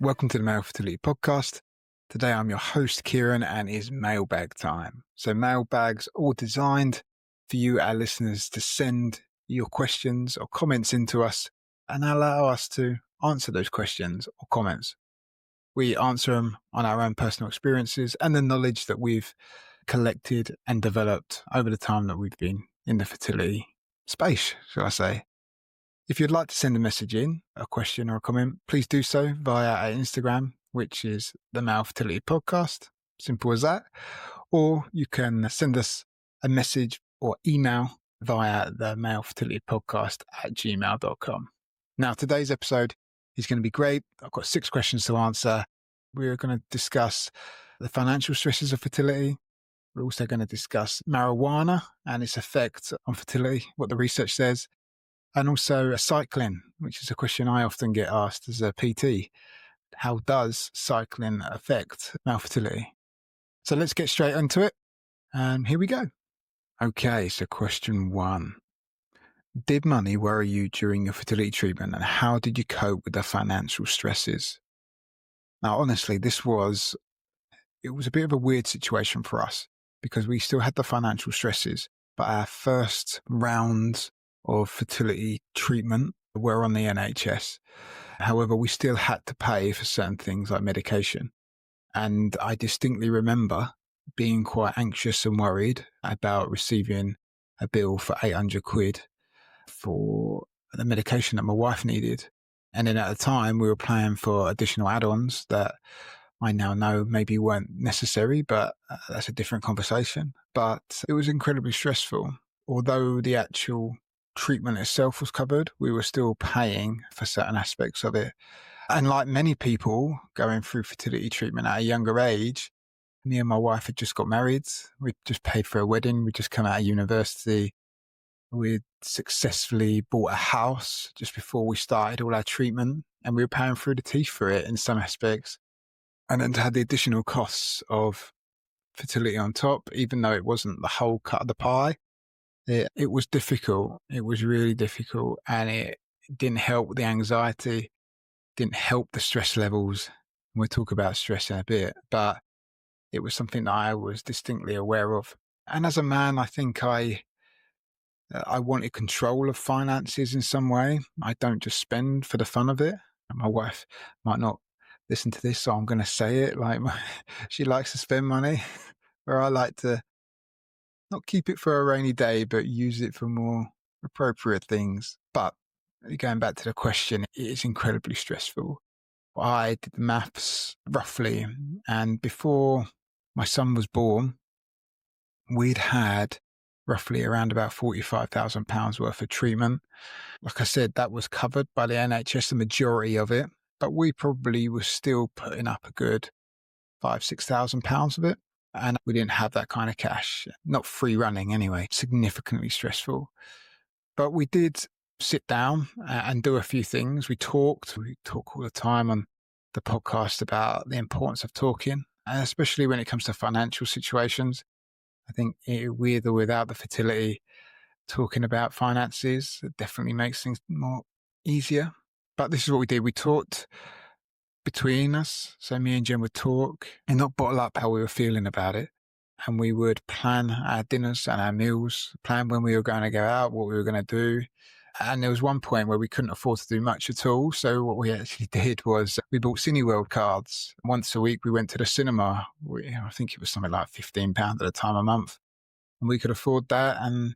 Welcome to the Male Fertility Podcast. Today I'm your host, Ciaran, and it's mailbag time. So mailbags all designed for you, our listeners, to send your questions or comments into us and allow us to answer those questions or comments. We answer them on our own personal experiences and the knowledge that we've collected and developed over the time that we've been in the fertility space, shall I say. If you'd like to send a message in, a question or a comment, please do so via our Instagram, which is the Male Fertility Podcast. Simple as that. Or you can send us a message or email via the Male Fertility Podcast at gmail.com. Now, today's episode is going to be great. I've got 6 questions to answer. We're going to discuss the financial stresses of fertility. We're also going to discuss marijuana and its effect on fertility, what the research says. And also cycling, which is a question I often get asked as a PT. How does cycling affect male fertility? So let's get straight into it. And here we go. Okay, so question 1. Did money worry you during your fertility treatment, and how did you cope with the financial stresses? Now, honestly, it was a bit of a weird situation for us because we still had the financial stresses, but our first round of fertility treatment were on the NHS. However, we still had to pay for certain things like medication. And I distinctly remember being quite anxious and worried about receiving a bill for 800 quid for the medication that my wife needed. And then at the time we were paying for additional add-ons that I now know maybe weren't necessary, but that's a different conversation. But it was incredibly stressful. Although the actual treatment itself was covered, we were still paying for certain aspects of it. And like many people going through fertility treatment at a younger age, me and my wife had just got married. We'd just paid for a wedding. We'd just come out of university. We'd successfully bought a house just before we started all our treatment, and we were paying through the teeth for it in some aspects. And then to have the additional costs of fertility on top, even though it wasn't the whole cut of the pie, it was difficult. It was really difficult, and it didn't help with the anxiety, didn't help the stress levels. We'll talk about stress in a bit, but it was something that I was distinctly aware of. And as a man, I think I wanted control of finances in some way. I don't just spend for the fun of it. My wife might not listen to this, so I'm going to say it. She likes to spend money, where I like to not keep it for a rainy day, but use it for more appropriate things. But going back to the question, it is incredibly stressful. I did the maths roughly, and before my son was born, we'd had roughly around about £45,000 worth of treatment. Like I said, that was covered by the NHS, the majority of it, but we probably were still putting up a good £5,000-6,000 of it. And we didn't have that kind of cash, not free running anyway, significantly stressful. But we did sit down and do a few things. We talk all the time on the podcast about the importance of talking, and especially when it comes to financial situations. I think with or without the fertility, talking about finances definitely makes things more easier. But this is what we did. We talked between us. So me and Jen would talk and not bottle up how we were feeling about it. And we would plan our dinners and our meals, plan when we were going to go out, what we were going to do. And there was one point where we couldn't afford to do much at all. So what we actually did was we bought Cineworld cards. Once a week, we went to the cinema. I think it was something like £15 at a time a month. And we could afford that. And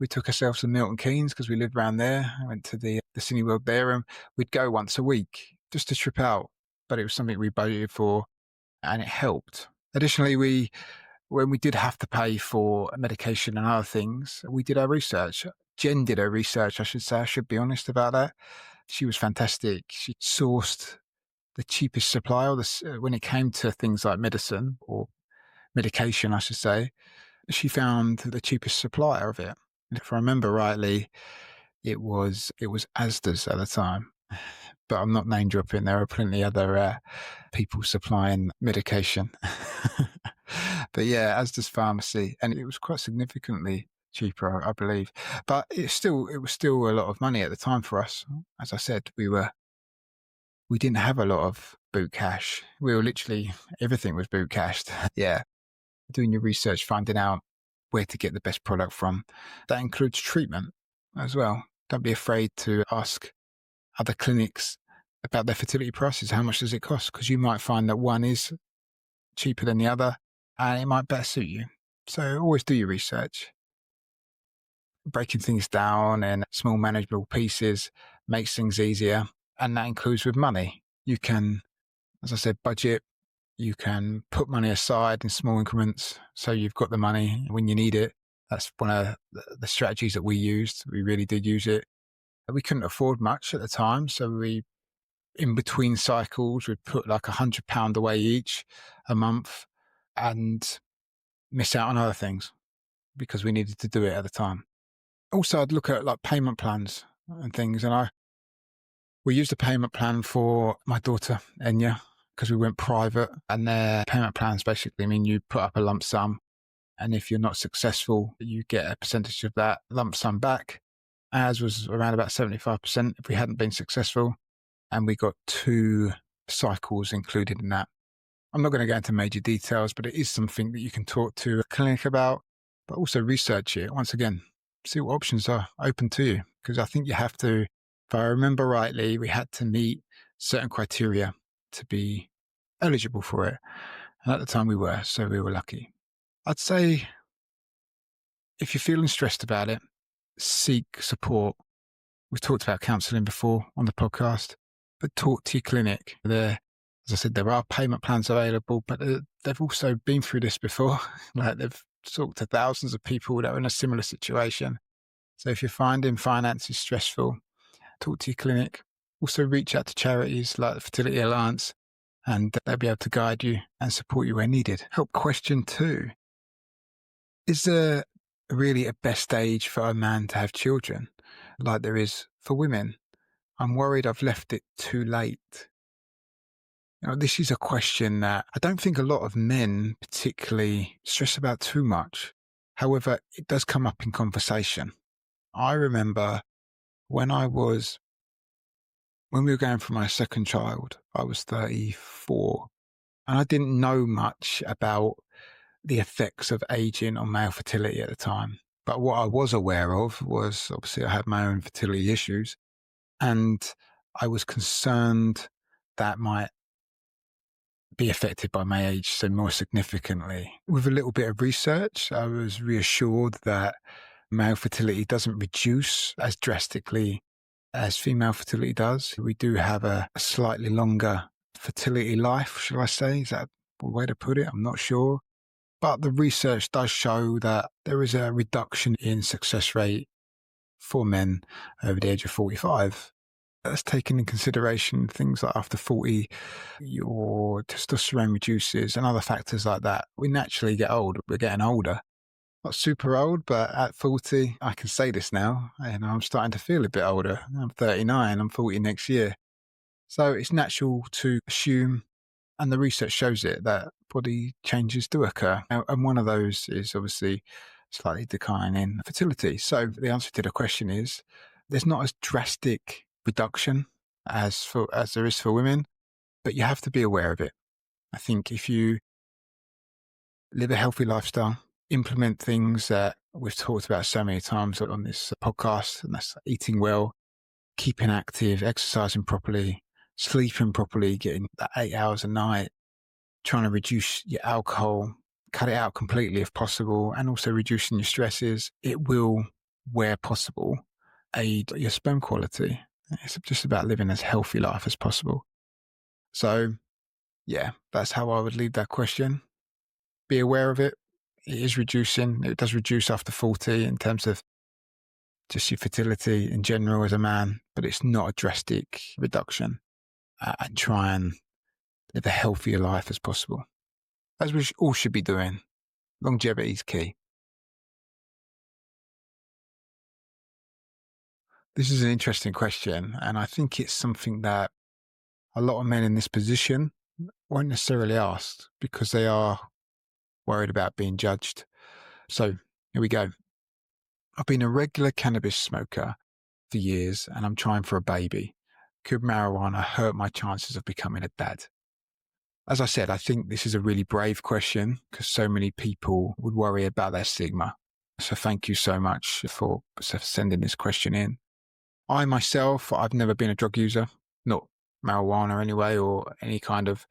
we took ourselves to Milton Keynes because we lived around there. I went to the Cineworld there, and we'd go once a week just to trip out. But it was something we budgeted for, and it helped. Additionally, when we did have to pay for medication and other things, we did our research. Jen did her research, I should say. I should be honest about that. She was fantastic. She sourced the cheapest supplier when it came to things like medicine or medication, I should say. She found the cheapest supplier of it. If I remember rightly, it was Asda's at the time. But I'm not name dropping. There are plenty other people supplying medication. But yeah, Asda's pharmacy, and it was quite significantly cheaper, I believe. But it was still a lot of money at the time for us. As I said, we didn't have a lot of boot cash. We were literally, everything was boot cashed. Yeah. Doing your research, finding out where to get the best product from. That includes treatment as well. Don't be afraid to ask other clinics about their fertility prices. How much does it cost? Because you might find that one is cheaper than the other and it might better suit you. So always do your research. Breaking things down in small manageable pieces makes things easier. And that includes with money. You can, as I said, budget. You can put money aside in small increments so you've got the money when you need it. That's one of the strategies that we used. We really did use it. We couldn't afford much at the time. So we, in between cycles, we'd put like £100 away each a month and miss out on other things because we needed to do it at the time. Also, I'd look at like payment plans and things. And we used a payment plan for my daughter, Enya, because we went private, and their payment plans basically mean you put up a lump sum, and if you're not successful, you get a percentage of that lump sum back. Ours was around about 75% if we hadn't been successful, and we got 2 cycles included in that. I'm not going to go into major details, but it is something that you can talk to a clinic about, but also research it. Once again, see what options are open to you, because I think you have to, if I remember rightly, we had to meet certain criteria to be eligible for it. And at the time we were, so we were lucky. I'd say if you're feeling stressed about it, seek support. We've talked about counselling before on the podcast, but talk to your clinic. As I said, there are payment plans available, but they've also been through this before. Like they've talked to thousands of people that are in a similar situation. So if you're finding finances stressful, talk to your clinic. Also reach out to charities like the Fertility Alliance, and they'll be able to guide you and support you where needed. Question 2. Is there really a best age for a man to have children like there is for women? I'm worried I've left it too late. This is a question that I don't think a lot of men particularly stress about too much. However, it does come up in conversation. I remember when we were going for my second child, I was 34, and I didn't know much about the effects of aging on male fertility at the time. But what I was aware of was, obviously, I had my own fertility issues, and I was concerned that might be affected by my age so more significantly. With a little bit of research, I was reassured that male fertility doesn't reduce as drastically as female fertility does. We do have a slightly longer fertility life, shall I say? Is that a way to put it? I'm not sure. But the research does show that there is a reduction in success rate for men over the age of 45. That's taken in consideration things like after 40, your testosterone reduces and other factors like that. We naturally get old. We're getting older. Not super old, but at 40, I can say this now, and I'm starting to feel a bit older. I'm 39, I'm 40 next year. So it's natural to assume, and the research shows it, that body changes do occur. And one of those is obviously slightly declining fertility. So the answer to the question is, there's not as drastic reduction as there is for women, but you have to be aware of it. I think if you live a healthy lifestyle, implement things that we've talked about so many times on this podcast, and that's eating well, keeping active, exercising properly, sleeping properly, getting that 8 hours a night, trying to reduce your alcohol, cut it out completely if possible, and also reducing your stresses. It will, where possible, aid your sperm quality. It's just about living as healthy life as possible. So, yeah, that's how I would leave that question. Be aware of it. It is reducing. It does reduce after 40 in terms of just your fertility in general as a man, but it's not a drastic reduction. And try and live a healthier life as possible. As we all should be doing. Longevity is key. This is an interesting question, and I think it's something that a lot of men in this position won't necessarily ask because they are worried about being judged. So here we go. I've been a regular cannabis smoker for years and I'm trying for a baby. Could marijuana hurt my chances of becoming a dad? As I said, I think this is a really brave question because so many people would worry about their stigma. So thank you so much for sending this question in. I myself, I've never been a drug user, not marijuana anyway, or any kind of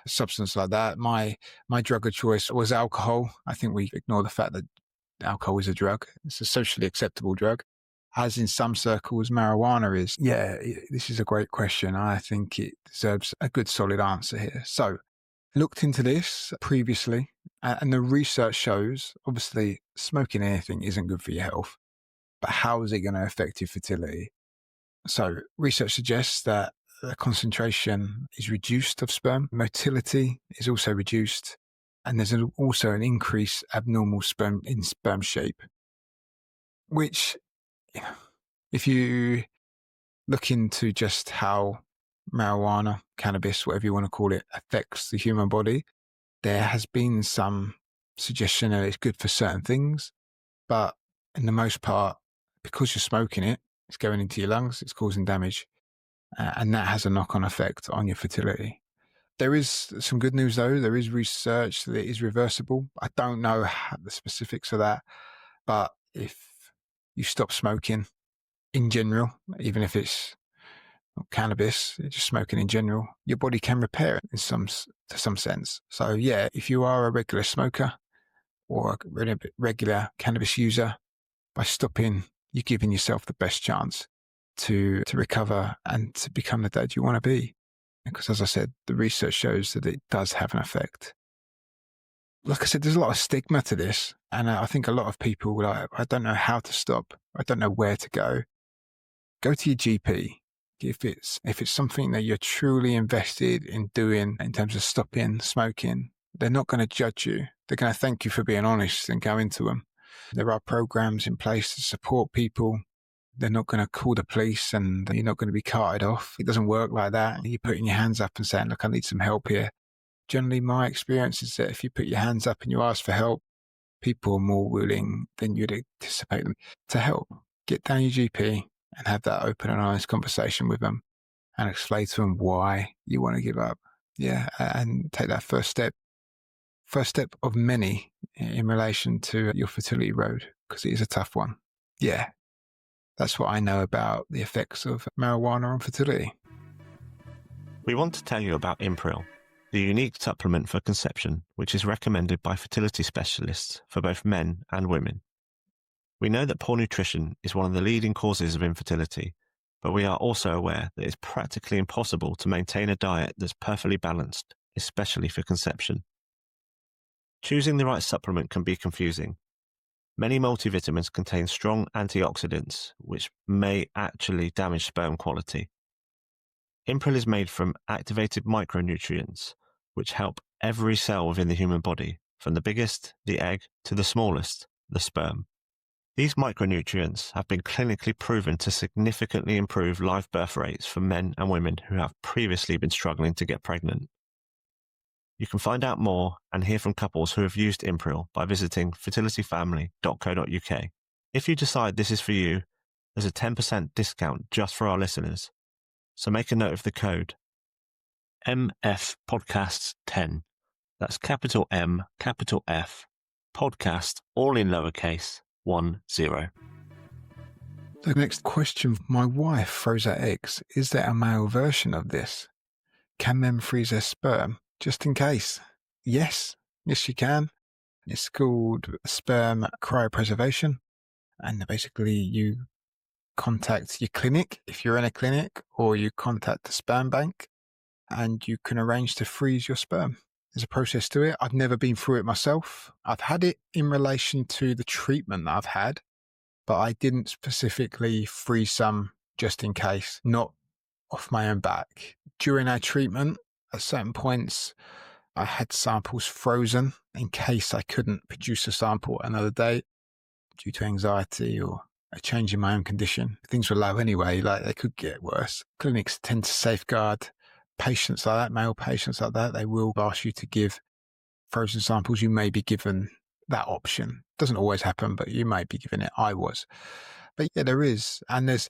substance like that. My drug of choice was alcohol. I think we ignore the fact that alcohol is a drug. It's a socially acceptable drug, as in some circles marijuana is. Yeah, this is a great question. I think it deserves a good solid answer here. So looked into this previously, and the research shows, obviously, smoking anything isn't good for your health, but how is it going to affect your fertility? So research suggests that the concentration is reduced of sperm, motility is also reduced, and there's also an increased abnormal sperm in sperm shape, which, if you look into just how marijuana, cannabis, whatever you want to call it, affects the human body, there has been some suggestion that it's good for certain things, but in the most part, because you're smoking it, it's going into your lungs, it's causing damage, and that has a knock-on effect on your fertility. There is some good news though. There is research that it is reversible. I don't know the specifics of that, but if you stop smoking in general, even if it's not cannabis, just smoking in general, your body can repair it to some sense. So yeah, if you are a regular smoker or a regular cannabis user, by stopping, you're giving yourself the best chance to recover and to become the dad you want to be. Because as I said, the research shows that it does have an effect. Like I said, there's a lot of stigma to this. And I think a lot of people were like, I don't know how to stop. I don't know where to go. Go to your GP. If it's something that you're truly invested in doing in terms of stopping smoking, they're not going to judge you. They're going to thank you for being honest and go into them. There are programs in place to support people. They're not going to call the police and you're not going to be carted off. It doesn't work like that. You're putting your hands up and saying, look, I need some help here. Generally, my experience is that if you put your hands up and you ask for help, people are more willing than you'd anticipate them to help. Get down your GP and have that open and honest conversation with them and explain to them why you want to give up. Yeah, and take that first step of many in relation to your fertility road, because it is a tough one. Yeah. That's what I know about the effects of marijuana on fertility. We want to tell you about Impril, the unique supplement for conception, which is recommended by fertility specialists for both men and women. We know that poor nutrition is one of the leading causes of infertility, but we are also aware that it's practically impossible to maintain a diet that's perfectly balanced, especially for conception. Choosing the right supplement can be confusing. Many multivitamins contain strong antioxidants, which may actually damage sperm quality. Impril is made from activated micronutrients, which help every cell within the human body, from the biggest, the egg, to the smallest, the sperm. These micronutrients have been clinically proven to significantly improve live birth rates for men and women who have previously been struggling to get pregnant. You can find out more and hear from couples who have used Impril by visiting fertilityfamily.co.uk. If you decide this is for you, there's a 10% discount just for our listeners. So make a note of the code MF Podcasts 10. That's capital M, capital F, podcast, all in lowercase, 10. The next question, my wife froze her eggs. Is there a male version of this? Can men freeze their sperm? Just in case. Yes, you can. It's called sperm cryopreservation. And basically you contact your clinic, if you're in a clinic, or you contact the sperm bank and you can arrange to freeze your sperm. There's a process to it. I've never been through it myself. I've had it in relation to the treatment that I've had, but I didn't specifically freeze some just in case, not off my own back. During our treatment, at certain points, I had samples frozen in case I couldn't produce a sample another day due to anxiety or a change in my own condition. Things were low anyway, like they could get worse. Clinics tend to safeguard patients like that, male patients like that. They will ask you to give frozen samples. You may be given that option. Doesn't always happen, but you might be given it. I was. But yeah, there is. And there's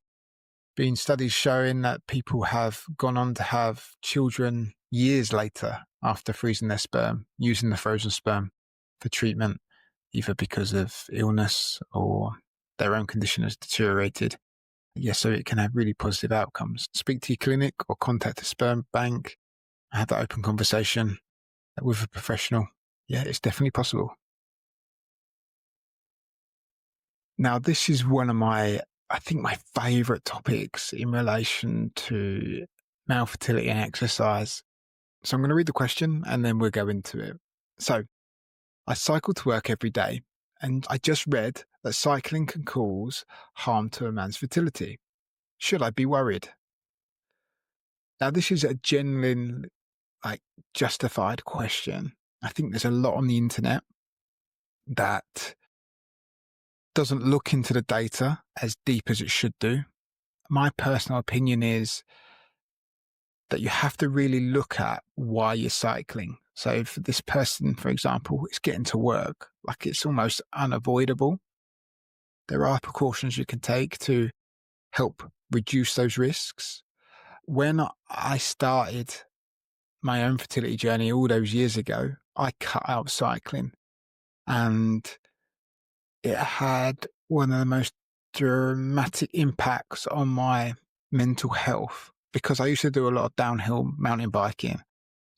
been studies showing that people have gone on to have children years later after freezing their sperm, using the frozen sperm for treatment, either because of illness or their own condition has deteriorated. Yeah, so it can have really positive outcomes. Speak to your clinic or contact a sperm bank, have that open conversation with a professional. Yeah, it's definitely possible. Now, this is one of my favorite topics in relation to male fertility and exercise. So I'm going to read the question and then we'll go into it. So I cycle to work every day and I just read that cycling can cause harm to a man's fertility. Should I be worried? Now, this is a genuine, justified question. I think there's a lot on the internet that doesn't look into the data as deep as it should do. My personal opinion is that you have to really look at why you're cycling. So for this person, for example, is getting to work, like it's almost unavoidable. There are precautions you can take to help reduce those risks. When I started my own fertility journey all those years ago, I cut out cycling and it had one of the most dramatic impacts on my mental health because I used to do a lot of downhill mountain biking.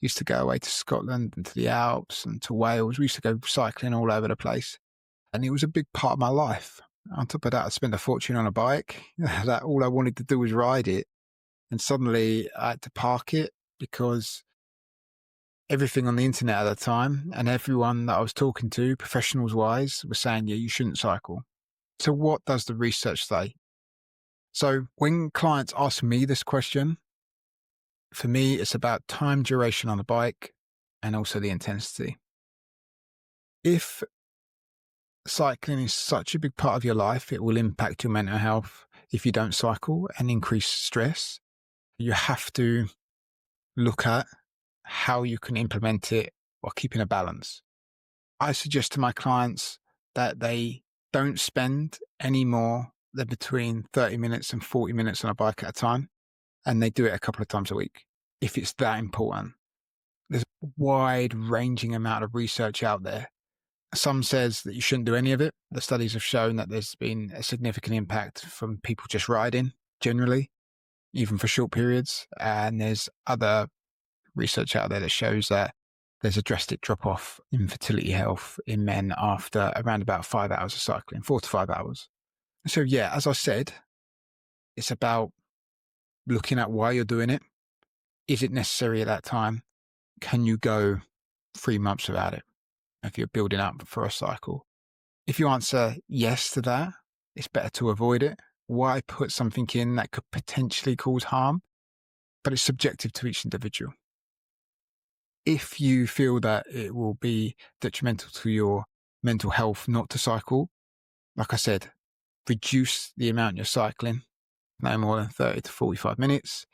Used to go away to Scotland and to the Alps and to Wales. We used to go cycling all over the place. And it was a big part of my life. On top of that, I spent a fortune on a bike. That all I wanted to do was ride it. And suddenly I had to park it because everything on the internet at the time and everyone that I was talking to, professionals wise, was saying, yeah, you shouldn't cycle. So what does the research say? So when clients ask me this question, for me, it's about time duration on the bike and also the intensity. If cycling is such a big part of your life, it will impact your mental health if you don't cycle and increase stress. You have to look at how you can implement it while keeping a balance. I suggest to my clients that they don't spend any more than between 30 minutes and 40 minutes on a bike at a time, and they do it a couple of times a week if it's that important. There's a wide-ranging amount of research out there. Some says that you shouldn't do any of it. The studies have shown that there's been a significant impact from people just riding generally, even for short periods. And there's other research out there that shows that there's a drastic drop-off in fertility health in men after around about 5 hours of cycling, 4 to 5 hours. So yeah, as I said, it's about looking at why you're doing it. Is it necessary at that time? Can you go 3 months without it if you're building up for a cycle? If you answer yes to that, it's better to avoid it. Why put something in that could potentially cause harm? But it's subjective to each individual. If you feel that it will be detrimental to your mental health not to cycle, like I said, reduce the amount you're cycling, no more than 30 to 45 minutes,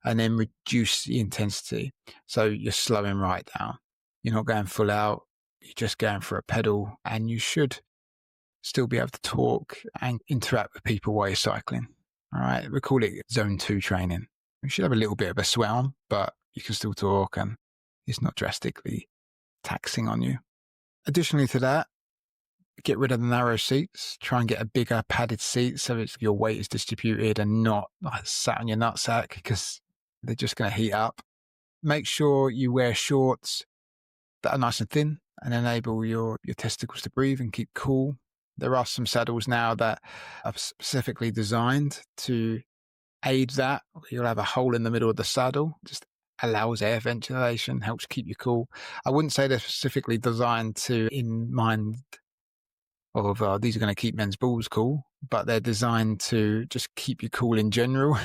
and then reduce the intensity. So you're slowing right down. You're not going full out. You're just going for a pedal, and you should still be able to talk and interact with people while you're cycling. All right. We call it zone 2 training. You should have a little bit of a sweat on, but you can still talk and it's not drastically taxing on you. Additionally to that, get rid of the narrow seats. Try and get a bigger padded seat so your weight is distributed and not sat on your nutsack because they're just going to heat up. Make sure you wear shorts that are nice and thin and enable your testicles to breathe and keep cool. There are some saddles now that are specifically designed to aid that. You'll have a hole in the middle of the saddle, just allows air ventilation, helps keep you cool. I wouldn't say they're specifically designed to in mind of these are going to keep men's balls cool, but they're designed to just keep you cool in general.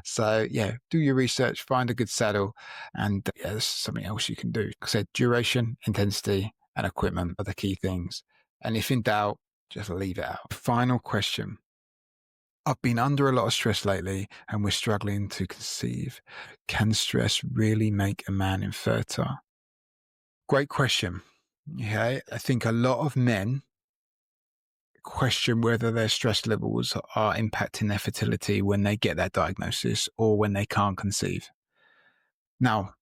So yeah, do your research, find a good saddle, and there's something else you can do. Like I said, duration, intensity, and equipment are the key things. And if in doubt, just leave it out. Final question. I've been under a lot of stress lately and we're struggling to conceive. Can stress really make a man infertile? Great question. Okay. I think a lot of men question whether their stress levels are impacting their fertility when they get that diagnosis or when they can't conceive. Now,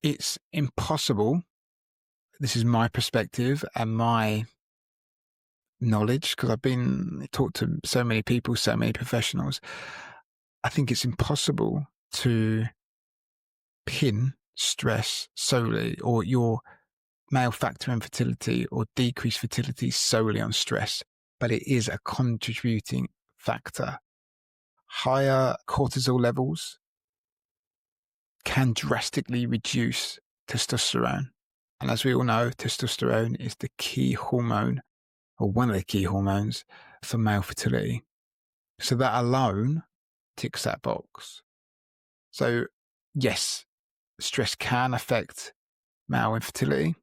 it's impossible. This is my perspective and my knowledge, because I've been talked to so many people, so many professionals. I think it's impossible to pin stress solely, or your male factor infertility or decreased fertility solely on stress, but it is a contributing factor. Higher cortisol levels can drastically reduce testosterone. And as we all know, testosterone is the key hormone, or one of the key hormones, for male fertility. So that alone ticks that box. So yes, stress can affect male infertility.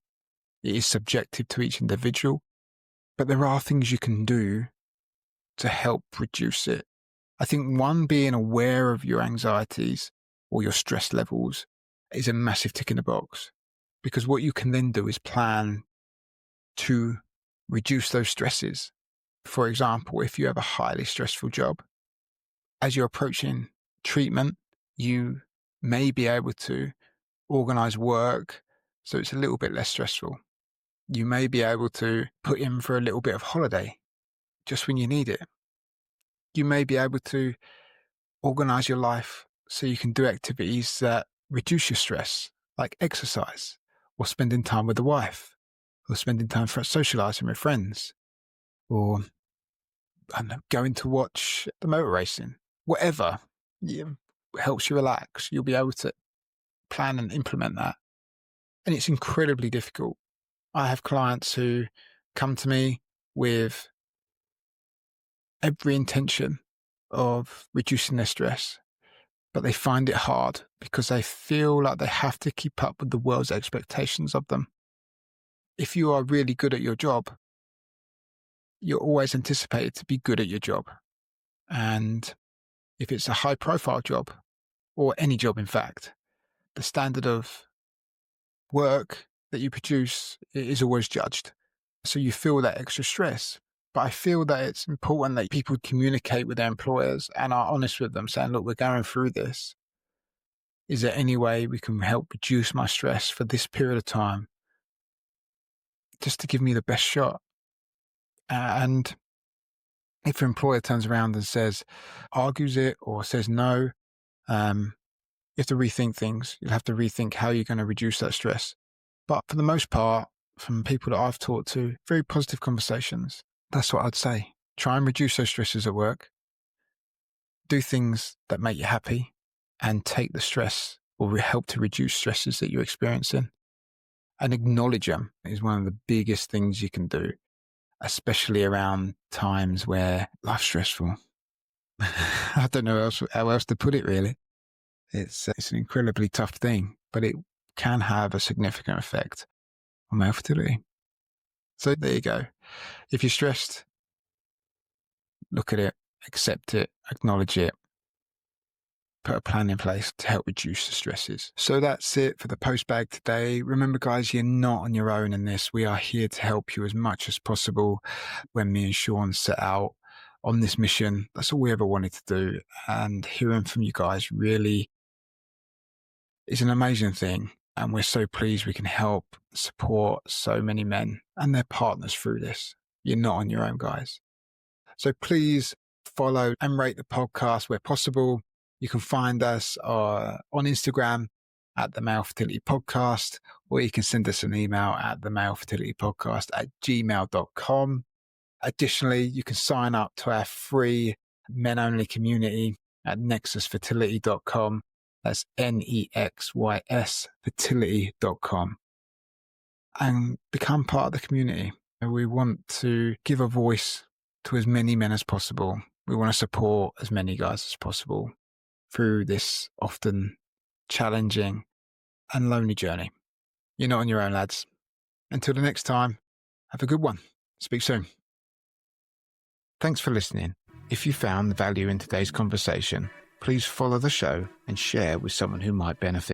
It is subjective to each individual, but there are things you can do to help reduce it. I think one, being aware of your anxieties or your stress levels is a massive tick in the box, because what you can then do is plan to reduce those stresses. For example, if you have a highly stressful job, as you're approaching treatment, you may be able to organize work so it's a little bit less stressful. You may be able to put in for a little bit of holiday just when you need it. You may be able to organize your life so you can do activities that reduce your stress, like exercise, or spending time with the wife, or spending time for socializing with friends, or going to watch the motor racing. Whatever helps you relax, you'll be able to plan and implement that. And it's incredibly difficult. I have clients who come to me with every intention of reducing their stress, but they find it hard because they feel like they have to keep up with the world's expectations of them. If you are really good at your job, you're always anticipated to be good at your job. And if it's a high profile job, or any job in fact, the standard of work that you produce is always judged. So you feel that extra stress. But I feel that it's important that people communicate with their employers and are honest with them, saying, look, we're going through this. Is there any way we can help reduce my stress for this period of time, just to give me the best shot? And if your employer turns around and argues it or says no, you have to rethink things. You'll have to rethink how you're going to reduce that stress. But for the most part, from people that I've talked to, very positive conversations. That's what I'd say. Try and reduce those stresses at work. Do things that make you happy and take the stress, or help to reduce stresses that you're experiencing. And acknowledge them is one of the biggest things you can do, especially around times where life's stressful. I don't know how else to put it, really. It's an incredibly tough thing, but it can have a significant effect on male fertility. So there you go. If you're stressed, look at it, accept it, acknowledge it, put a plan in place to help reduce the stresses. So that's it for the post bag today. Remember, guys, you're not on your own in this. We are here to help you as much as possible. When me and Ciaran set out on this mission, that's all we ever wanted to do. And hearing from you guys really is an amazing thing. And we're so pleased we can help support so many men and their partners through this. You're not on your own, guys. So please follow and rate the podcast where possible. You can find us on Instagram at the Male Fertility Podcast, or you can send us an email at the Male Fertility Podcast at gmail.com. Additionally, you can sign up to our free men-only community at nexusfertility.com. That's NEXYS fertility.com, and become part of the community. We want to give a voice to as many men as possible. We want to support as many guys as possible through this often challenging and lonely journey. You're not on your own, lads. Until the next time, have a good one. Speak soon. Thanks for listening. If you found value in today's conversation, please follow the show and share with someone who might benefit.